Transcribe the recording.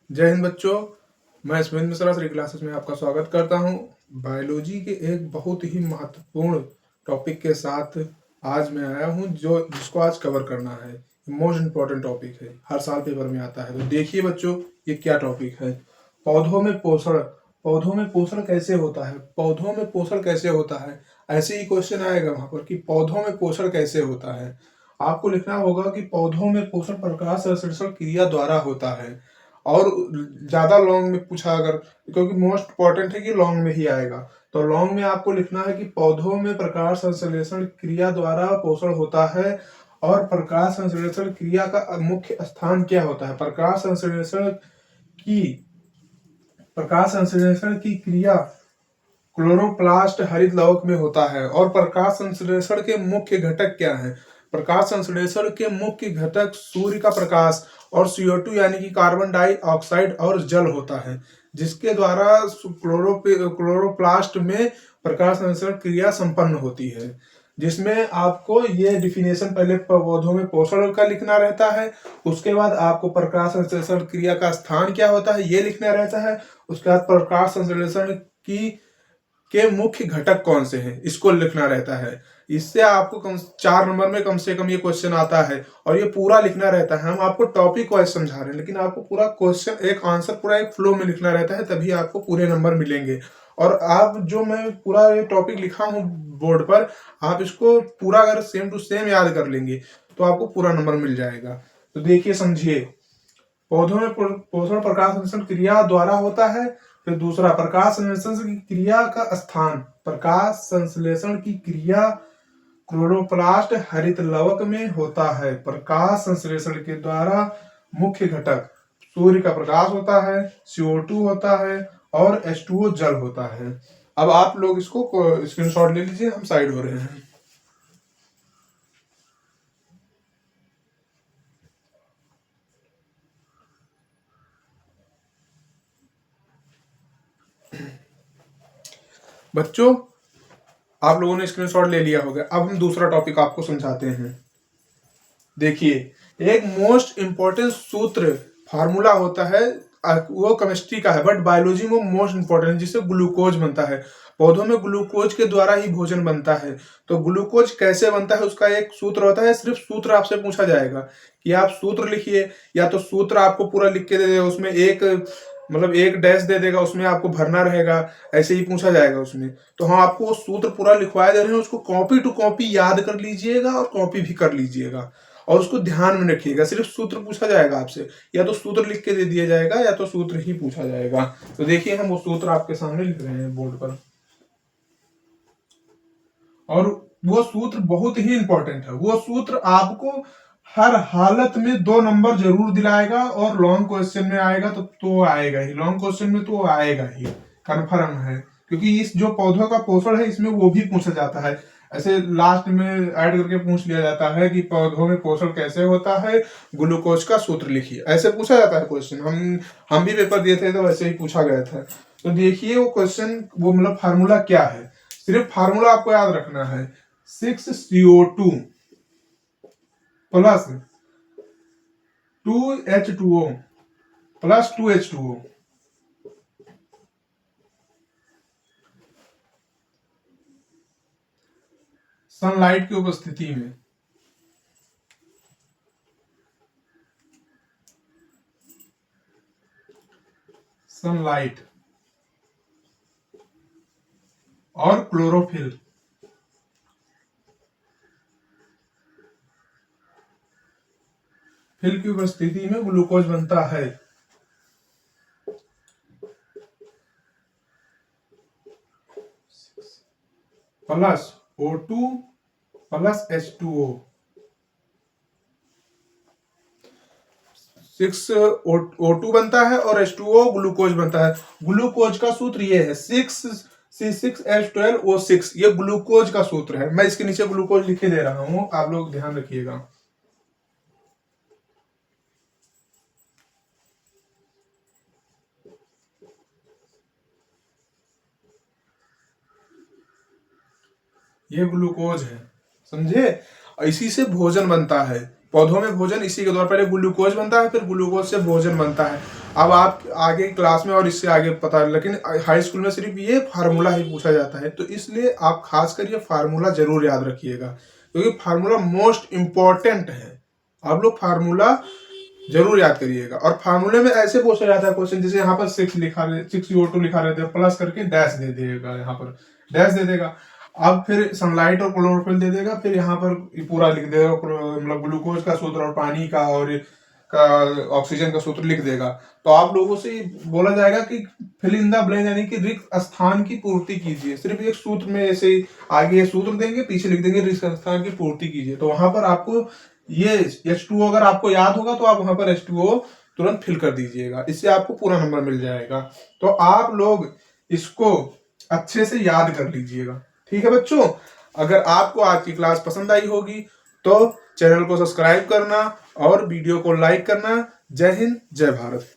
जय हिंद बच्चों, मैं स्मित मिश्रा श्री क्लासेस में आपका स्वागत करता हूं। बायोलॉजी के एक बहुत ही महत्वपूर्ण टॉपिक के साथ आज मैं आया हूं जिसको आज कवर करना है। मोस्ट इम्पॉर्टेंट टॉपिक है, हर साल पेपर में आता है। तो देखिए बच्चों, ये क्या टॉपिक है। पौधों में पोषण। पौधों में पोषण कैसे होता है? पौधों में पोषण कैसे होता है, ऐसे ही क्वेश्चन आएगा वहां पर कि पौधों में पोषण कैसे होता है। आपको लिखना होगा कि पौधों में पोषण प्रकाश संश्लेषण क्रिया द्वारा होता है। और ज्यादा लॉन्ग में पूछा अगर, क्योंकि मोस्ट इंपॉर्टेंट है कि लॉन्ग में ही आएगा, तो लॉन्ग में आपको लिखना है कि पौधों में प्रकाश संश्लेषण क्रिया द्वारा पोषण होता है। और प्रकाश संश्लेषण क्रिया का मुख्य स्थान क्या होता है? की प्रकाश संश्लेषण की क्रिया क्लोरोप्लास्ट हरित लवक में होता है। और प्रकाश संश्लेषण के मुख्य घटक क्या हैं? प्रकाश संश्लेषण के मुख्य घटक सूर्य का प्रकाश और CO2 यानी कि कार्बन डाइऑक्साइड और जल होता है, जिसके द्वारा क्लोरोप्लास्ट में प्रकाश संश्लेषण क्रिया संपन्न होती है। जिसमें आपको ये डिफिनेशन पहले पौधों में पोषण का लिखना रहता है, उसके बाद आपको प्रकाश संश्लेषण क्रिया का स्थान क्या होता है ये लिखना रहता है, उसके बाद प्रकाश संश्लेषण की के मुख्य घटक कौन से हैं इसको लिखना रहता है। इससे आपको 4 नंबर में कम से कम ये क्वेश्चन आता है और ये पूरा लिखना रहता है। हम आपको टॉपिक वाइज समझा रहे हैं, लेकिन आपको पूरा क्वेश्चन एक आंसर पूरा एक फ्लो में लिखना रहता है, तभी आपको पूरे नंबर मिलेंगे। और आप जो मैं पूरा ये टॉपिक लिखा हूँ बोर्ड पर, आप इसको पूरा अगर सेम टू सेम याद कर लेंगे तो आपको पूरा नंबर मिल जाएगा। तो देखिए, समझिए। पौधों में पोषण प्रकाश संश्लेषण क्रिया द्वारा होता है। फिर दूसरा, प्रकाश संश्लेषण की क्रिया का स्थान। प्रकाश संश्लेषण की क्रिया क्लोरोप्लास्ट हरित लवक में होता है। प्रकाश संश्लेषण के द्वारा मुख्य घटक सूर्य का प्रकाश होता है, CO2 होता है और H2O जल होता है। अब आप लोग इसको स्क्रीनशॉट ले लीजिए, हम साइड हो रहे हैं। बच्चों, आप लोगों ने स्क्रीनशॉट ले लिया होगा। अब हम दूसरा टॉपिक आपको समझाते हैं। देखिए, एक मोस्ट इंपॉर्टेंट सूत्र फार्मूला होता है, वो केमिस्ट्री का है बट बायोलॉजी में मोस्ट इंपॉर्टेंट है, जिससे ग्लूकोज बनता है। पौधों में ग्लूकोज के द्वारा ही भोजन बनता है। तो ग्लूकोज कैसे बनता है उसका एक सूत्र होता है। सिर्फ सूत्र आपसे पूछा जाएगा कि आप सूत्र लिखिए, या तो सूत्र आपको पूरा लिख के दे देगा, उसमें एक मतलब एक डैश दे देगा, उसमें आपको भरना रहेगा, ऐसे ही पूछा जाएगा उसमें। तो हम आपको वो सूत्र पूरा लिखवा दे रहे हैं, उसको कॉपी टू कॉपी याद कर लीजिएगा और कॉपी भी कर लीजिएगा और उसको ध्यान में रखिएगा। सिर्फ सूत्र पूछा जाएगा आपसे, या तो सूत्र लिख के दे दिया जाएगा या तो सूत्र ही पूछा जाएगा। तो देखिए, हम वो सूत्र आपके सामने लिख रहे हैं बोर्ड पर। और वो सूत्र बहुत ही इंपॉर्टेंट है। वो सूत्र आपको हर हालत में 2 नंबर जरूर दिलाएगा, और लॉन्ग क्वेश्चन में आएगा तो आएगा ही। लॉन्ग क्वेश्चन में तो आएगा ही, कन्फर्म है। क्योंकि इस जो पौधों का पोषण है, इसमें वो भी पूछा जाता है। ऐसे लास्ट में ऐड करके पूछ लिया जाता है कि पौधों में पोषण कैसे होता है, ग्लूकोज का सूत्र लिखिए, ऐसे पूछा जाता है क्वेश्चन। हम भी पेपर दिए थे तो वैसे ही पूछा गया था। तो देखिए वो क्वेश्चन, वो मतलब फार्मूला क्या है। सिर्फ फार्मूला आपको याद रखना है, 6CO2 plus 2H2O plus 2H2O। Sunlight की उपस्थिति में सनलाइट और क्लोरोफिल की उपस्थिति में ग्लूकोज बनता है। Plus O2 plus H2O। 6O2 बनता है और H2O ग्लूकोज बनता है। ग्लूकोज का सूत्र ये है 6C6H12O6। ये ग्लूकोज का सूत्र है। मैं इसके नीचे ग्लूकोज लिखे दे रहा हूं, आप लोग ध्यान रखिएगा। ये ग्लूकोज है, समझे। इसी से भोजन बनता है। पौधों में भोजन इसी के द्वारा, पहले ग्लूकोज बनता है, फिर ग्लूकोज से भोजन बनता है। अब आप आगे क्लास में और इससे आगे पता, लेकिन हाई स्कूल में सिर्फ ये फार्मूला ही पूछा जाता है। तो इसलिए आप खासकर ये फार्मूला जरूर याद रखिएगा, क्योंकि फार्मूला मोस्ट इम्पॉर्टेंट है। आप लोग फार्मूला जरूर याद करिएगा। और फार्मूले में ऐसे पूछा जाता है क्वेश्चन, जैसे यहाँ पर 6CO2 लिखा रहता है, प्लस करके डैश दे देगा, यहाँ पर डैश दे देगा। अब फिर सनलाइट और क्लोरोफिल दे देगा, फिर यहाँ पर पूरा लिख देगा, मतलब ग्लूकोज का सूत्र और पानी का और ऑक्सीजन का सूत्र लिख देगा। तो आप लोगों से बोला जाएगा कि फिल इन द ब्लैंक, यानी कि रिक्त स्थान की पूर्ति कीजिए। सिर्फ एक सूत्र में ऐसे आगे सूत्र देंगे, पीछे लिख देंगे रिक्त स्थान की पूर्ति कीजिए। तो वहां पर आपको ये H2O अगर आपको याद होगा तो आप वहां पर H2O तुरंत फिल कर दीजिएगा, इससे आपको पूरा नंबर मिल जाएगा। तो आप लोग इसको अच्छे से याद कर लीजिएगा, ठीक है बच्चों। अगर आपको आज की क्लास पसंद आई होगी तो चैनल को सब्सक्राइब करना और वीडियो को लाइक करना। जय हिंद, जय भारत।